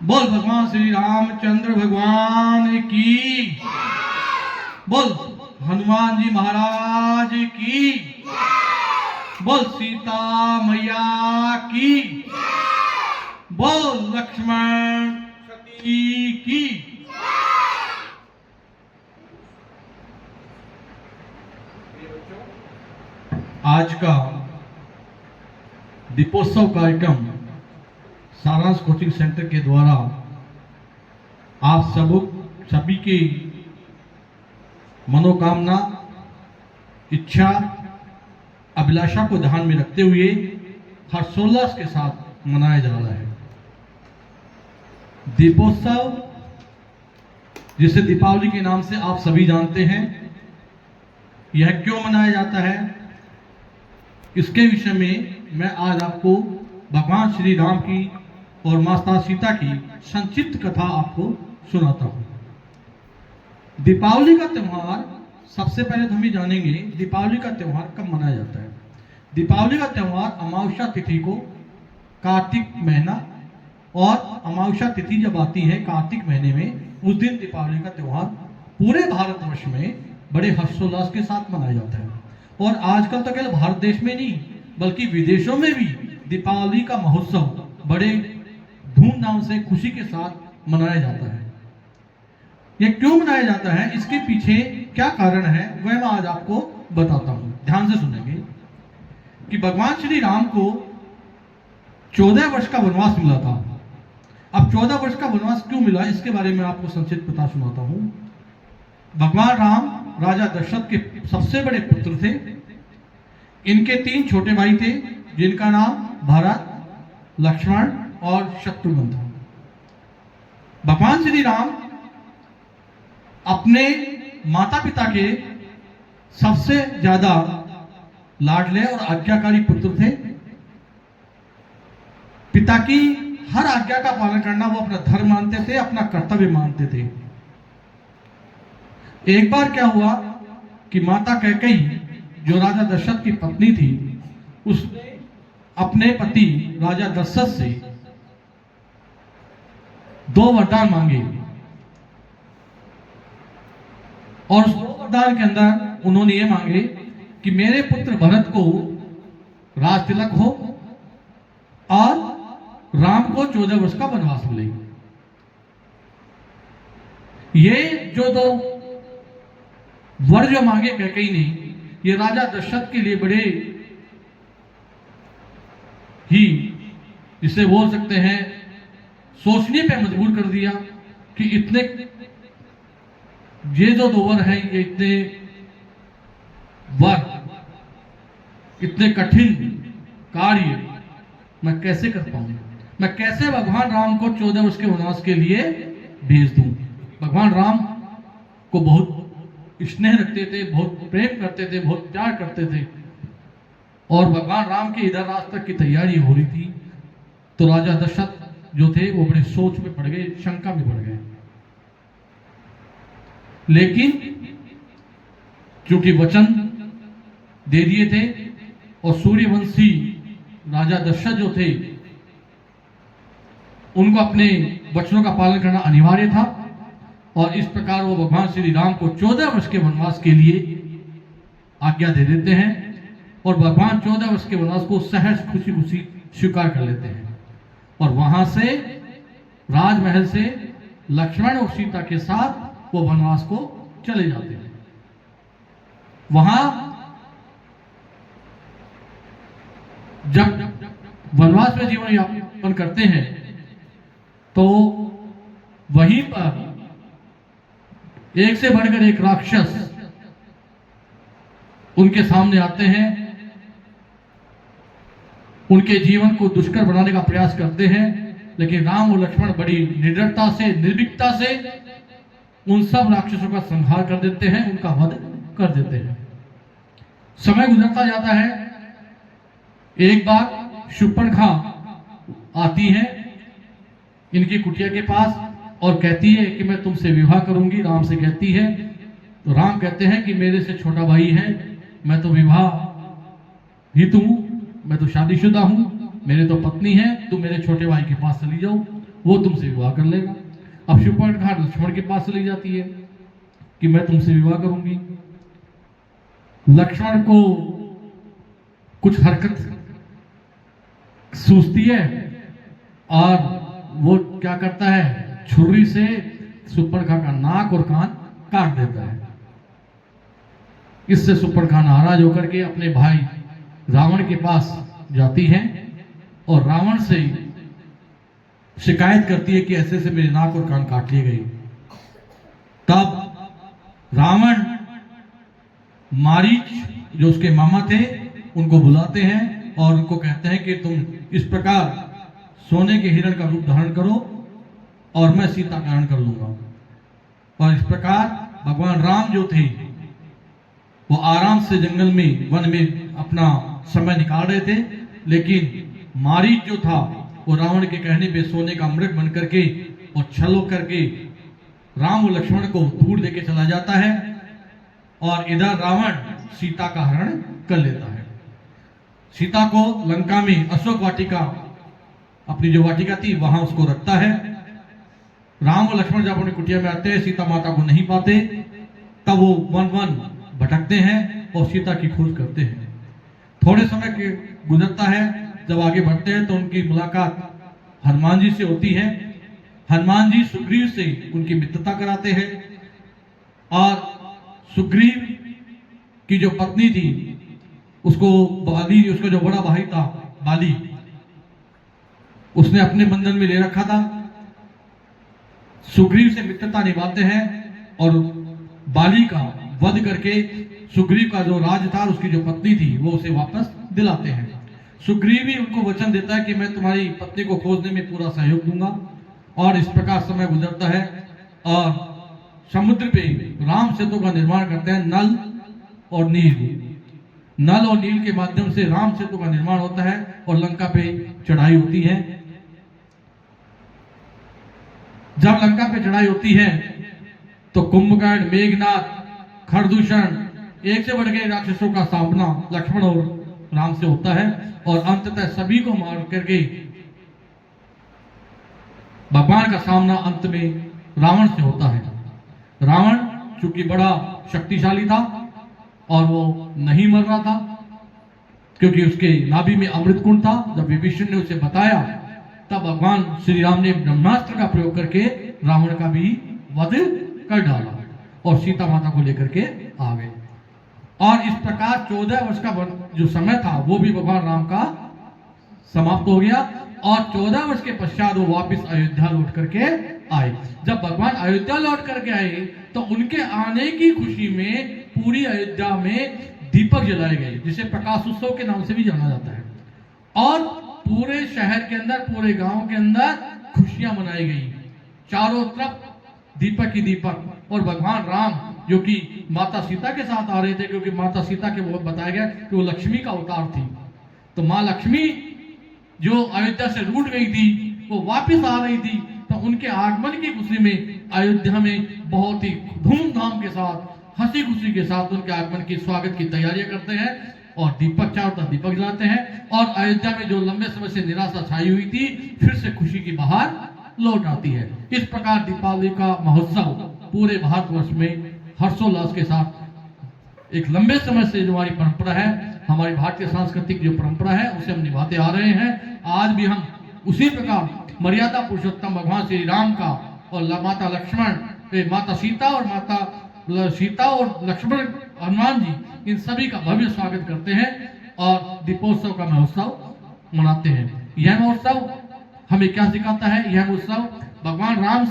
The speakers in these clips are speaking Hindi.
बोल भगवान श्री रामचंद्र भगवान की, बोल हनुमान जी महाराज की, बोल सीता मैया की, बोल लक्ष्मण सती की। आज का दीपोत्सव कार्यक्रम सारांश कोचिंग सेंटर के द्वारा आप सभी की मनोकामना, इच्छा, अभिलाषा को ध्यान में रखते हुए हर्षोल्लास के साथ मनाया जा रहा है। दीपोत्सव, जिसे दीपावली के नाम से आप सभी जानते हैं, यह क्यों मनाया जाता है, इसके विषय में मैं आज आपको भगवान श्री राम की और माता सीता की संक्षिप्त कथा आपको सुनाता हूं। दीपावली का त्योहार, सबसे पहले तो हम ये जानेंगे दीपावली का त्योहार कब मनाया जाता है। दीपावली का त्योहार अमावस्या तिथि को, कार्तिक महीना, और अमावस्या तिथि जब आती है कार्तिक महीने में, उस दिन दीपावली का त्योहार पूरे भारतवर्ष में बड़े हर्षोल्लास के साथ मनाया जाता है। और आजकल तो केवल भारत देश में नहीं बल्कि विदेशों में भी दीपावली का महोत्सव बड़े धूमधाम से खुशी के साथ मनाया जाता है। यह क्यों मनाया जाता है, इसके पीछे क्या कारण है, वह मैं आज आपको बताता हूं। ध्यान से सुनेंगे कि भगवान श्री राम को 14 वर्ष का वनवास मिला था। अब 14 वर्ष का वनवास क्यों मिला, इसके बारे में आपको संक्षिप्त बता सुनाता हूं। भगवान राम राजा दशरथ के सबसे बड़े पुत्र थे। इनके 3 छोटे भाई थे, जिनका नाम भरत, लक्ष्मण और शत्रुघ्न था। भगवान श्री राम अपने माता पिता के सबसे ज्यादा लाडले और आज्ञाकारी पुत्र थे। पिता की हर आज्ञा का पालन करना वो अपना धर्म मानते थे, अपना कर्तव्य मानते थे। एक बार क्या हुआ कि माता कैकेयी, जो राजा दशरथ की पत्नी थी, उसने अपने पति राजा दशरथ से 2 वरदान मांगे, और उस 2 वरदान के अंदर उन्होंने ये मांगे कि मेरे पुत्र भरत को राज तिलक हो और राम को 14 वर्ष का वनवास मिले। ये जो 2 वर जो मांगे कैकेयी ने, ये राजा दशरथ के लिए बड़े ही, जिसे बोल सकते हैं, सोचने पे मजबूर कर दिया कि इतने ये जो 2 वर हैं, ये इतने वर, इतने कठिन कार्य मैं कैसे कर पाऊंगा, मैं कैसे भगवान राम को 14 वर्ष के वनवास के लिए भेज दूं। भगवान राम को बहुत स्नेह रखते थे, बहुत प्रेम करते थे, बहुत प्यार करते थे, और भगवान राम के इधर रात तक की तैयारी हो रही थी। तो राजा दशरथ जो थे वो बड़े सोच में पड़ गए, शंका में पड़ गए। लेकिन क्योंकि वचन दे दिए थे और सूर्यवंशी राजा दशरथ जो थे, उनको अपने वचनों का पालन करना अनिवार्य था, और इस प्रकार वो भगवान श्री राम को 14 वर्ष के वनवास के लिए आज्ञा दे देते हैं, और भगवान 14 वर्ष के वनवास को सहज खुशी खुशी स्वीकार कर लेते हैं। और वहां से राजमहल से लक्ष्मण और सीता के साथ वो वनवास को चले जाते हैं। वहां जब वनवास में जीवन यापन करते हैं तो वहीं पर एक से बढ़कर एक राक्षस उनके सामने आते हैं, उनके जीवन को दुष्कर बनाने का प्रयास करते हैं। लेकिन राम और लक्ष्मण बड़ी निडरता से, निर्भीकता से उन सब राक्षसों का संहार कर देते हैं, उनका वध कर देते हैं। समय गुजरता जाता है। एक बार शूर्पणखा आती है इनकी कुटिया के पास और कहती है कि मैं तुमसे विवाह करूंगी। राम से कहती है, तो राम कहते हैं कि मेरे से छोटा भाई है, मैं तो विवाह हितु हूं, मैं तो शादीशुदा हूं, मेरी तो पत्नी है, तुम मेरे छोटे भाई के पास चली जाओ, वो तुमसे विवाह कर लेगा। अब शूर्पणखा लक्ष्मण के पास चली जाती है कि मैं तुमसे विवाह करूंगी। लक्ष्मण को कुछ हरकत सूझती है और वो क्या करता है, छुरी से शूर्पणखा का नाक और कान काट देता है। इससे शूर्पणखा नाराज होकर के अपने भाई रावण के पास जाती है और रावण से शिकायत करती है कि ऐसे से मेरे नाक और कान काट लिए गए। तब रावण मारीच जो उसके मामा थे उनको बुलाते हैं और उनको कहते हैं कि तुम इस प्रकार सोने के हिरण का रूप धारण करो और मैं सीता का हरण कर लूंगा। और इस प्रकार भगवान राम जो थे वो आराम से जंगल में वन में अपना समय निकाल रहे थे, लेकिन मारीच जो था वो रावण के कहने पे सोने का मृग बन करके और छल करके राम और लक्ष्मण को दूर देके चला जाता है और इधर रावण सीता का हरण कर लेता है। सीता को लंका में अशोक वाटिका, अपनी जो वाटिका थी वहां उसको रखता है। राम और लक्ष्मण जब अपनी कुटिया में आते हैं, सीता माता को नहीं पाते, तब वो वन वन भटकते हैं और सीता की खोज करते हैं। थोड़े समय के गुजरता है, जब आगे बढ़ते हैं तो उनकी मुलाकात हनुमान जी से होती है। हनुमान जी सुग्रीव से उनकी मित्रता कराते हैं और सुग्रीव की जो पत्नी थी उसको बाली, उसका जो बड़ा भाई था बाली, उसने अपने बंधन में ले रखा था। सुग्रीव से मित्रता निभाते हैं और बाली का वध करके सुग्रीव का जो राज था, उसकी जो पत्नी थी, वो उसे वापस दिलाते हैं। सुग्रीव भी उनको वचन देता है कि मैं तुम्हारी पत्नी को खोजने में पूरा सहयोग दूंगा। और इस प्रकार समय गुजरता है और समुद्र पे राम सेतु का निर्माण करते हैं। नल और नील के माध्यम से राम सेतु का निर्माण होता है और लंका पे चढ़ाई होती है। जब लंका पे चढ़ाई होती है तो कुंभकर्ण, मेघनाथ, खरदूषण, एक से बढ़ के राक्षसों का सामना लक्ष्मण और राम से होता है और अंततः सभी को मार करके भगवान का सामना अंत में रावण से होता है। रावण चूंकि बड़ा शक्तिशाली था और वो नहीं मर रहा था क्योंकि उसके नाभि में अमृत कुंड था। जब विभीषण ने उसे बताया तब भगवान श्री राम ने ब्रह्मास्त्र का प्रयोग करके रावण का भी वध कर डाला और सीता माता को लेकर के आ गए। और इस प्रकार 14 वर्ष का जो समय था वो भी भगवान राम का समाप्त हो गया और 14 वर्ष के पश्चात वो वापस अयोध्या लौट करके आए। जब भगवान अयोध्या लौट करके आए तो उनके आने की खुशी में पूरी अयोध्या में दीपक जलाए गए, जिसे प्रकाश उत्सव के नाम से भी जाना जाता है। और पूरे शहर के अंदर, पूरे गांव के अंदर खुशियां मनाई गई। चारों तरफ दीपक ही दीपक। और भगवान राम जो कि माता सीता के साथ आ रहे थे, क्योंकि माता सीता के वो बताया गया कि वो लक्ष्मी का अवतार थी, तो माँ लक्ष्मी जो अयोध्या से रूठ गई थी वो वापस आ रही थी। तो उनके आगमन की खुशी में अयोध्या में बहुत ही धूमधाम के साथ, हंसी खुशी के साथ उनके आगमन की स्वागत की तैयारियां करते हैं और दीपक, चारों तरफ दीपक जलाते हैं। और अयोध्या में जो लंबे समय से निराशा छाई हुई थी फिर से खुशी की बहार लौट आती है। इस प्रकार दीपावली का महोत्सव पूरे भारतवर्ष में हर्षोल्लास के साथ एक लंबे समय से जो हमारी परंपरा है, हमारी भारतीय सांस्कृतिक जो परंपरा है उसे हम निभाते आ रहे हैं। आज भी हम उसी प्रकार मर्यादा पुरुषोत्तम भगवान श्री राम का और माता लक्ष्मण, माता सीता और लक्ष्मण हनुमान जी, इन सभी का भव्य स्वागत करते हैं और दीपोत्सव का महोत्सव मनाते हैं। यह महोत्सव हमें क्या सिखाता है? यह महोत्सव भगवान राम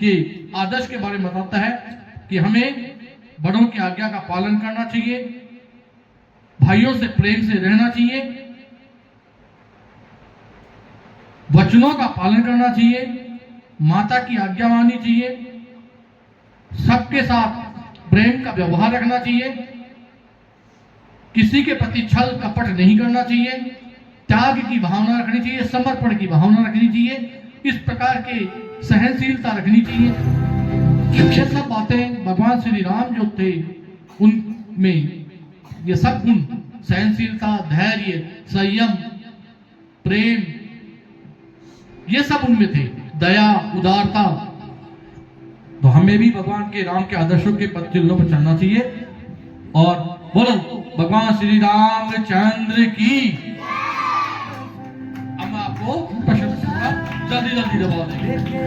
के आदर्श के बारे में बताता है कि हमें बड़ों की आज्ञा का पालन करना चाहिए, भाइयों से प्रेम से रहना चाहिए, वचनों का पालन करना चाहिए, माता की आज्ञा माननी चाहिए, सबके साथ प्रेम का व्यवहार रखना चाहिए, किसी के प्रति छल कपट नहीं करना चाहिए, त्याग की भावना रखनी चाहिए, समर्पण की भावना रखनी चाहिए, इस प्रकार के सहनशीलता रखनी चाहिए। ये सब बातें भगवान श्री राम जो थे उनमें ये सब गुण, सहनशीलता, धैर्य, संयम, प्रेम, ये सब उनमें थे, दया, उदारता। तो हमें भी भगवान के राम के आदर्शों के पद चिन्हों पर चलना चाहिए। और बोलो भगवान श्री रामचंद्र की। अब मैं आपको प्रश्न पूछूंगा, जल्दी जल्दी जवाब देंगे।